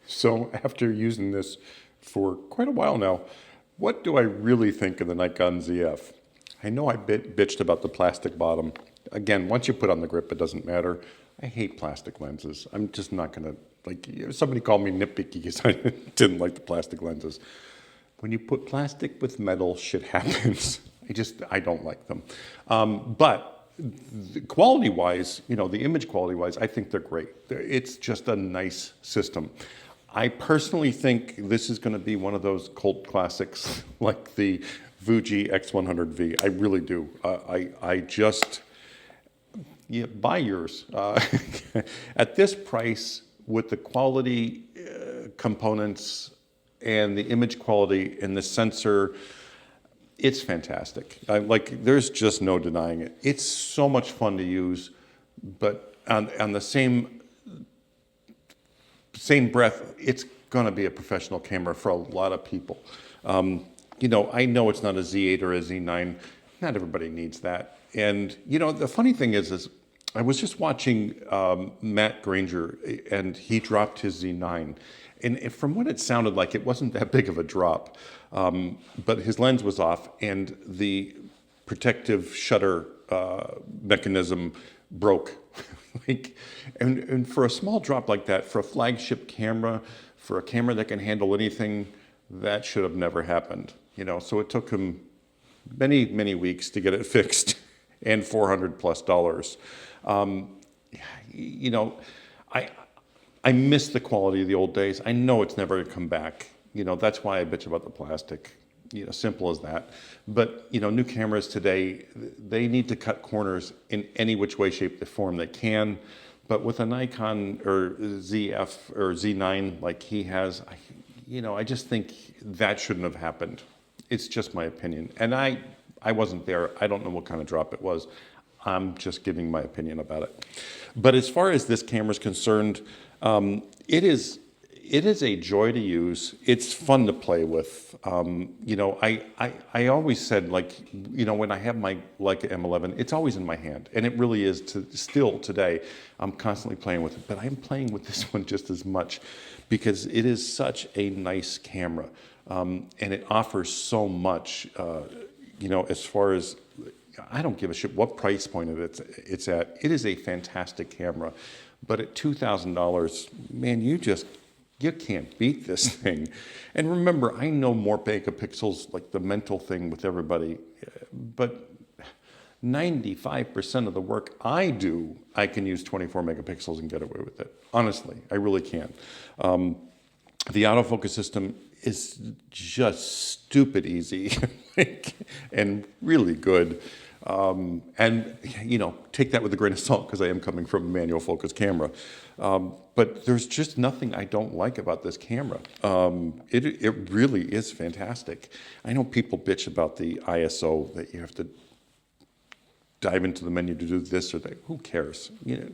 So after using this for quite a while now, what do I really think of the Nikon ZF? I know I bitched about the plastic bottom. Again, once you put on the grip, it doesn't matter. I hate plastic lenses. I'm just not gonna, like, somebody called me nitpicky because I didn't like the plastic lenses. When you put plastic with metal, shit happens. I don't like them. But quality-wise, the image quality-wise, I think they're great. It's just a nice system. I personally think this is going to be one of those cult classics like the Fuji X100V. I really do. I just, yeah, buy yours. At this price, with the quality components and the image quality and the sensor, it's fantastic. There's just no denying it. It's so much fun to use, but on the same breath, it's gonna be a professional camera for a lot of people. I know it's not a Z8 or a Z9. Not everybody needs that. And the funny thing is I was just watching Matt Granger, and he dropped his Z9. And from what it sounded like, it wasn't that big of a drop. But his lens was off, and the protective shutter mechanism broke. And for a small drop like that, for a flagship camera, for a camera that can handle anything, that should have never happened. So it took him many, many weeks to get it fixed, and $400+. I miss the quality of the old days. I know it's never gonna come back. That's why I bitch about the plastic. Simple as that. But new cameras today, they need to cut corners in any which way, shape, or form they can. But with a Nikon or ZF or Z9 like he has, I just think that shouldn't have happened. It's just my opinion. And I wasn't there. I don't know what kind of drop it was. I'm just giving my opinion about it. But as far as this camera is concerned, it is a joy to use. It's fun to play with. I always said, when I have my Leica M11, it's always in my hand, and it really is still today. I'm constantly playing with it, but I'm playing with this one just as much because it is such a nice camera, and it offers so much. As far as I don't give a shit what price point it's at. It is a fantastic camera, but at $2,000, man, you can't beat this thing. And remember, I know more megapixels, like the mental thing with everybody, but 95% of the work I do, I can use 24 megapixels and get away with it. Honestly, I really can. The autofocus system is just stupid easy and really good. Take that with a grain of salt because I am coming from a manual focus camera. But there's just nothing I don't like about this camera. It really is fantastic. I know people bitch about the ISO, that you have to dive into the menu to do this or that. Who cares?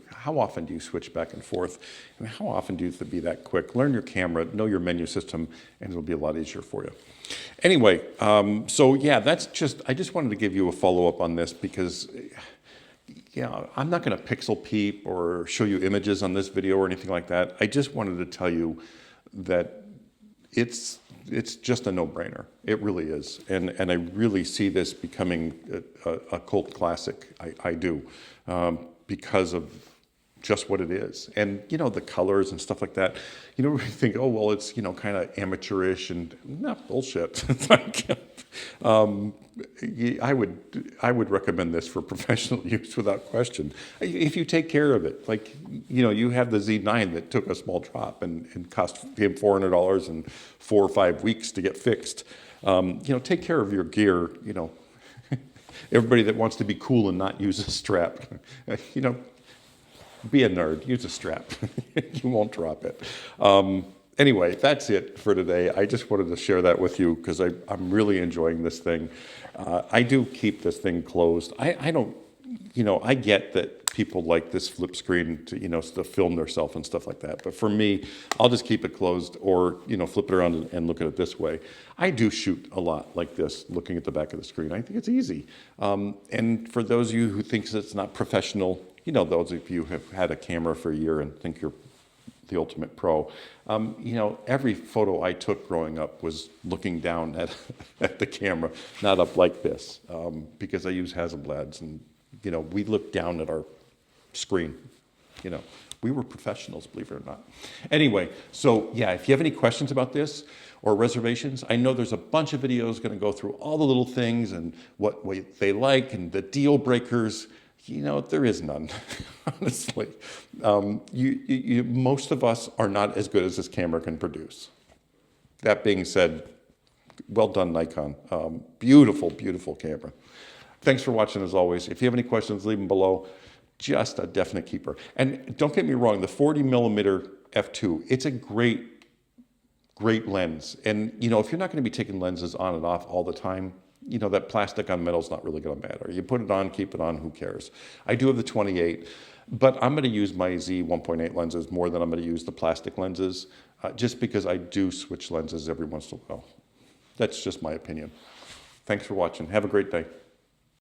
How often do you switch back and forth? How often do you have to be that quick? Learn your camera, know your menu system, and it'll be a lot easier for you. Anyway, so yeah, I just wanted to give you a follow-up on this because, I'm not going to pixel peep or show you images on this video or anything like that. I just wanted to tell you that it's just a no-brainer. It really is. And I really see this becoming a cult classic. I do, because of just what it is. And, the colors and stuff like that, we think, oh, well, it's, kind of amateurish and bullshit. It's like, I would recommend this for professional use without question. If you take care of it, you have the Z9 that took a small drop and cost him $400 and 4 or 5 weeks to get fixed. Take care of your gear, everybody that wants to be cool and not use a strap, be a nerd, use a strap. You won't drop it. Anyway, that's it for today. I just wanted to share that with you because I'm really enjoying this thing. I do keep this thing closed. I don't, I get that people like this flip screen to film themselves and stuff like that. But for me, I'll just keep it closed or, flip it around and look at it this way. I do shoot a lot like this, looking at the back of the screen. I think it's easy. And for those of you who think it's not professional, those of you who have had a camera for a year and think you're the Ultimate Pro. You know, every photo I took growing up was looking down at the camera, not up like this, because I use Hasselblads, and you know, we look down at our screen. You know, we were professionals, believe it or not. Anyway, so yeah, if you have any questions about this or reservations, I know there's a bunch of videos going to go through all the little things and what they like and the deal breakers. You know, there is none, honestly. Most of us are not as good as this camera can produce. That being said, well done, Nikon. Beautiful, beautiful camera. Thanks for watching, as always. If you have any questions, leave them below. Just a definite keeper. And don't get me wrong, the 40mm f2, it's a great lens. And, you know, if you're not going to be taking lenses on and off all the time, you know, that plastic on metal is not really going to matter. You put it on, keep it on, who cares? I do have the 28, but I'm going to use my Z 1.8 lenses more than I'm going to use the plastic lenses, just because I do switch lenses every once in a while. That's just my opinion. Thanks for watching. Have a great day.